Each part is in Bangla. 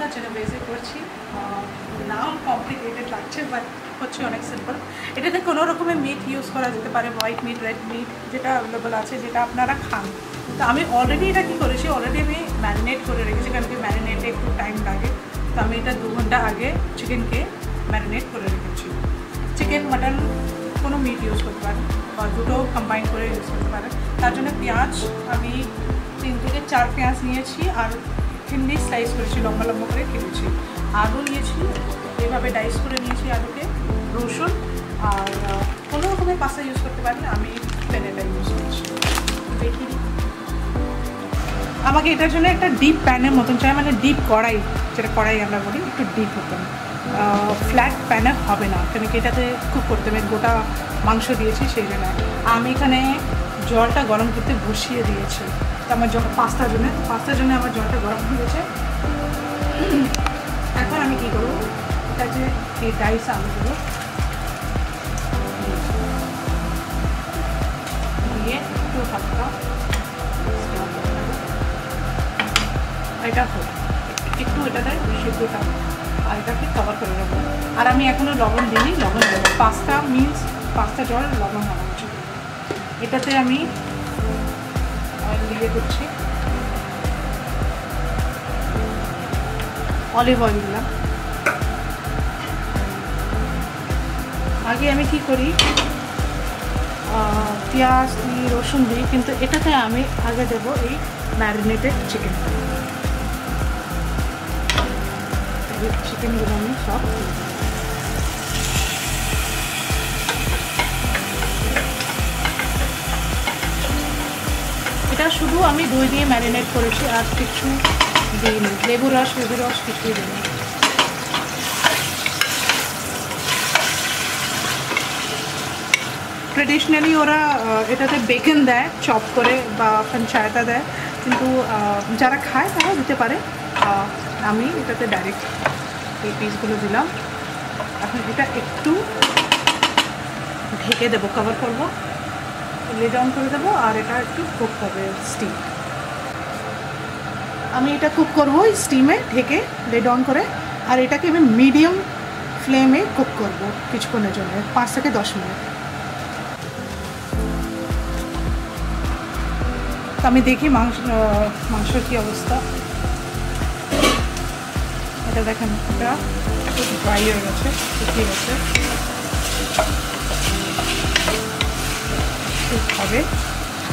পাস্তা জেনোভেজে করছি। নাম কমপ্লিকেটেড লাগছে বাট হচ্ছে অনেক সিম্পল। এটাতে কোনো রকমের মিট ইউজ করা যেতে পারে, হোয়াইট মিট, রেড মিট, যেটা অ্যাভেলেবল আছে, যেটা আপনারা খান। তো আমি অলরেডি এটা কী করেছি, অলরেডি আমি ম্যারিনেট করে রেখেছি, কারণ কি ম্যারিনেটে একটু টাইম লাগে। তো আমি এটা 2 ঘন্টা আগে চিকেনকে ম্যারিনেট করে রেখেছি। চিকেন, মাটন, কোনো মিট ইউজ করতে পারেন বা দুটো কম্বাইন করে ইউজ করতে পারেন। তার জন্য পেঁয়াজ আমি 3 থেকে 4 পেঁয়াজ নিয়েছি, আর থিনলি স্লাইস করেছি, লম্বা লম্বা করে কেটেছি। আলু নিয়েছি, এইভাবে ডাইস করে নিয়েছি আলুকে, রসুন, আর কোনো রকমের পাস্তা ইউজ করতে পারেন, আমি প্যানেটা ইউজ করছি। দেখি আমাকে এটার জন্য একটা ডিপ প্যানের মতন চাই, মানে ডিপ কড়াই, যেটা কড়াই আমরা বলি, একটু ডিপ হতেন, ফ্ল্যাট প্যানে হবে না, কেন কি এটাতে কুক করতে হবে, গোটা মাংস দিয়েছি সেই জন্য। আমি এখানে জলটা গরম করতে বসিয়ে দিয়েছি। তো আমার পাস্তার জন্য আমার জলটা গরম হয়ে গেছে। এখন আমি কী করবো, এটা যে এই ডাইস আলুগুলো দিয়ে একটু হালকা এটা হোক, একটু এটাতে সেদ্ধটা, আর এটাকে কভার করে রাখবো। আর আমি এখনও লবণ দিইনি, লবণ দেবো। পাস্তা মিন্স পাস্তা জল লবণ হওয়া উচিত। এটাতে আমি অয়েল দিয়ে দিচ্ছি, অলিভ অয়েল দিলাম। আগে আমি কি করি, পেঁয়াজ দিই, রসুন দিই, কিন্তু এটাতে আমি আগে দেবো এই ম্যারিনেটেড চিকেনটা। চিকেনগুলো আমি সব এটা শুধু আমি দই দিয়ে ম্যারিনেট করেছি, আর কিছু দিইনি, লেবু রস কিছুই দিইনি। ট্রেডিশনালি ওরা এটাতে বেকন দেয় চপ করে বা পঞ্চায়েতা দেয়, কিন্তু যারা খায় তারা দিতে পারে। আমি এটাতে ডাইরেক্ট এই পিসগুলো দিলাম। এখন এটা একটু ঢেকে দেবো, কভার করবো, লিড অন করে দেবো, আর এটা একটু কুক হবে স্টিম। আমি এটা কুক করবো স্টিমে ঢেকে, লিড অন করে, আর এটাকে আমি মিডিয়াম ফ্লেমে কুক করবো কিছুক্ষণের জন্য, 5 থেকে 10 মিনিট। তো আমি দেখি মাংসর কী অবস্থা। এটা দেখেন, এটা খুব ড্রাই হয়ে গেছে, শুকিয়ে গেছে, হবে।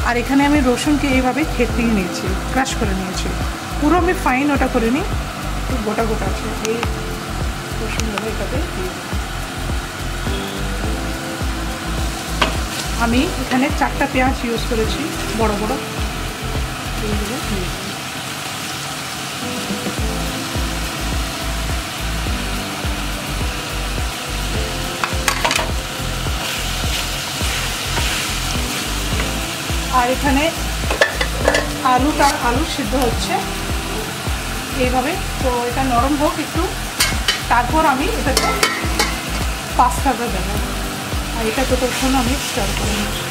আর এখানে আমি রসুনকে এইভাবে থেতলিয়ে নিয়েছি, ক্রাশ করে নিয়েছি, পুরো আমি ফাইন ওটা করে নিই, খুব গোটা গোটা আছে। এই রসুনগুলো এটাতে দিয়ে দিই। আমি এখানে 4টা পেঁয়াজ ইউজ করেছি, বড় বড়, এইগুলো দিয়ে দিই। আর এখানে আলু সিদ্ধ হচ্ছে এইভাবে। তো এটা নরম হোক একটু, তারপর আমি এটাতে পাস্তাটা দেবো, আর এটা ততক্ষণ আমি স্টার করে নিচ্ছি।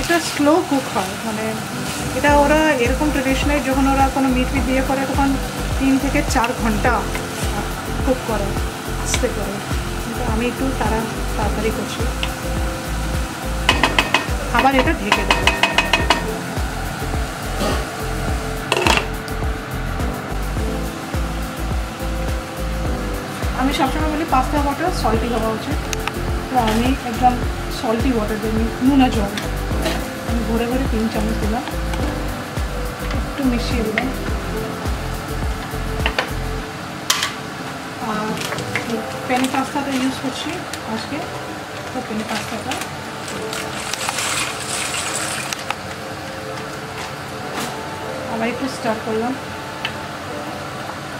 এটা স্লো কুক হয়, মানে এটা ওরা এরকম ট্রেডিশনাল যখন ওরা কোনো মিট দিয়ে করে তখন 3 থেকে 4 ঘন্টা কুক করে, আস্তে করে, কিন্তু আমি একটু তাড়াতাড়ি করছি। আবার এটা ঢেকে দেবো। আমি সবসময় বলি পাস্তা ওয়াটার সল্টি হওয়া উচিত, তো আমি একদম সল্টি ওয়াটার দিই, নুনা জল আমি ভরে 3 চামচ দিলাম, একটু মিশিয়ে দিলাম। আর পেনি পাস্তাটা ইউজ করছি আজকে, তো পেনি পাস্তাটা আবার একটু স্টার করলাম।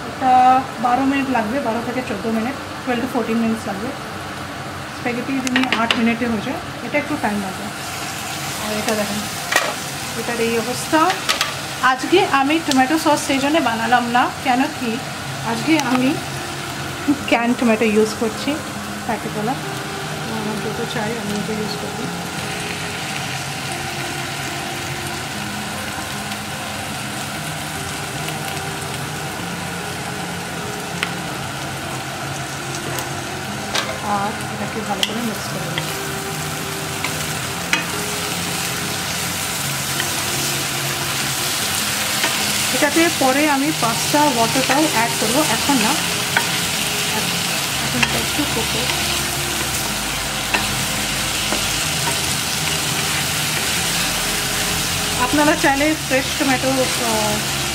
এটা 12 মিনিট লাগবে, 12 থেকে 14 মিনিট, 12 to 14 মিনিটস লাগবে। স্প্যাগেটি যিনি 8 মিনিটে হয়ে যায়, এটা একটু টাইম লাগবে। আর এটা দেখেন, এটার এই অবস্থা। আজকে আমি টমেটো সস সেই জন্য বানালাম না, কেন কি আজকে আমি ক্যান টমেটো ইউজ করছি, প্যাকেটওয়ালা। আমার যত চাই আমি ওটা ইউজ করবো। আর এটাকে ভালো করে মিক্স করে দেবো। এটাতে পরে আমি পাস্তা ওয়াটারটাও অ্যাড করবো, এখন না, এখন এটা একটু করবো। আপনারা চাইলে ফ্রেশ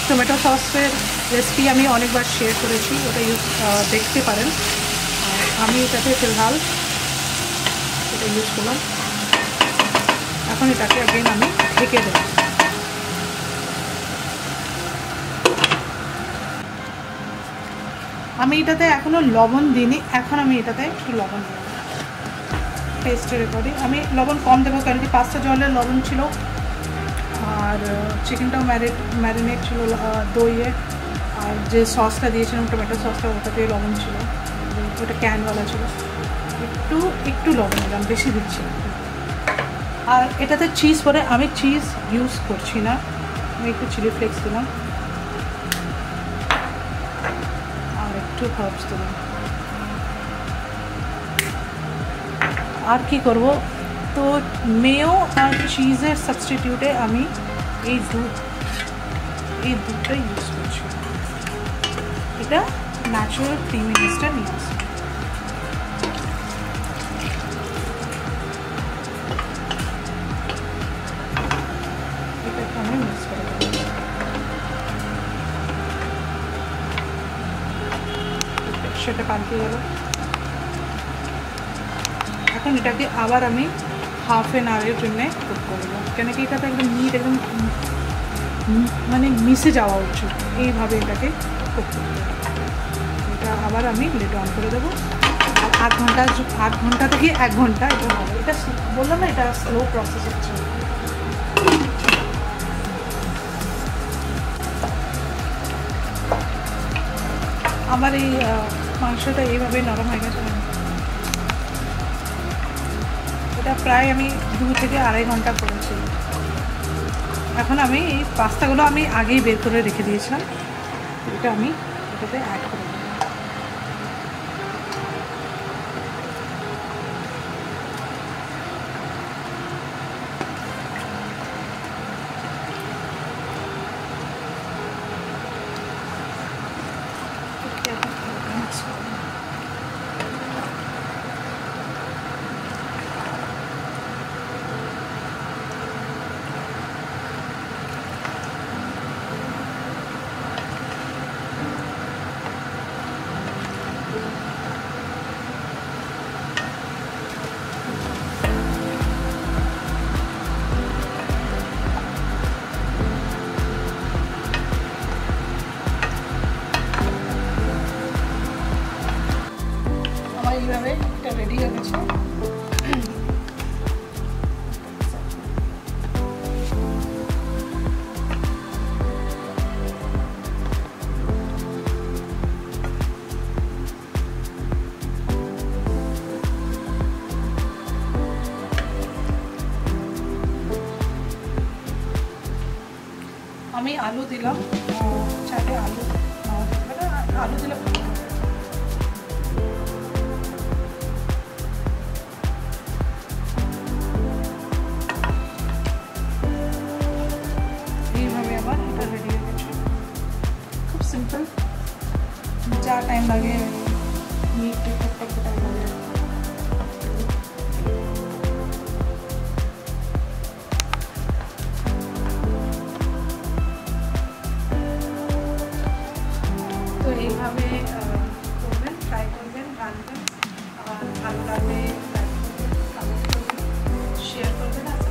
টমেটো সসের রেসিপি আমি অনেকবার শেয়ার করেছি, ওটা দেখতে পারেন। আমি এটাতে ফিলহাল এটা ইউজ করলাম। এখন এটাকে অ্যাগেন আমি ঢেকে দেব। আমি এটাতে এখনও লবণ দিইনি, এখন আমি এটাতে একটু লবণ দেব টেস্টের অ্যাকর্ডিং। আমি লবণ কম দেবো কারণ কি পাস্তা জলে লবণ ছিল, আর চিকেনটাও ম্যারিনেট ছিল দইয়ে, আর যে সসটা দিয়েছিলাম টমেটো সসটা ওটাতে লবণ ছিল, ওটা ক্যানওয়ালা ছিল। একটু লবণ দিলাম, বেশি দিচ্ছি। আর এটাতে চিজ পরে আমি চিজ ইউজ করছি না, আমি একটু চিলি ফ্লেক্স দিলাম আর একটু হার্বস দিলাম। আর কি করব, তো মেয়ো আর চিজের সাবস্টিটিউটে আমি এই দুধটা ইউজ করছি। এটা ন্যাচারাল ক্রিমিনেসটা নিয়ে আসছে। এটাকে আমি মিক্স করে দেবো। সেটা পাল্টে গেল। এখন এটাকে আবার আমি হাফ অ্যান আওয়ারের জন্য কুক করবো, কেন কি এটাতে একদম মিট একদম মানে মিশে যাওয়া উচিত, এইভাবে এটাকে কুক করবো। এটা আবার আমি লিড অন করে দেবো। আর 8 ঘন্টা থেকে 1 ঘন্টা এটা হবে। এটা বললাম না, এটা স্লো প্রসেস হচ্ছে। আমার এই মাংসটা এইভাবে নরম হয়ে গেছে। এটা প্রায় আমি 2 থেকে 2.5 ঘন্টা করেছি। এখন আমি এই পাস্তাগুলো আমি আগেই বের করে রেখে দিয়েছিলাম, এটা আমি এটাতে অ্যাড করে দেবো। এইভাবে এটা রেডি হয়ে গেছে। আমি আলু দিলাম, চাইলে আলু আলু দিলে ज़्यादा टाइम लगे मीट के कट करते टाइम लगे। तो এইভাবে করবেন, ট্রাই করবেন, রাঁধবেন, আর ভালো লাগলে লাইক করবেন, কমেন্ট করবেন, শেয়ার করবেন।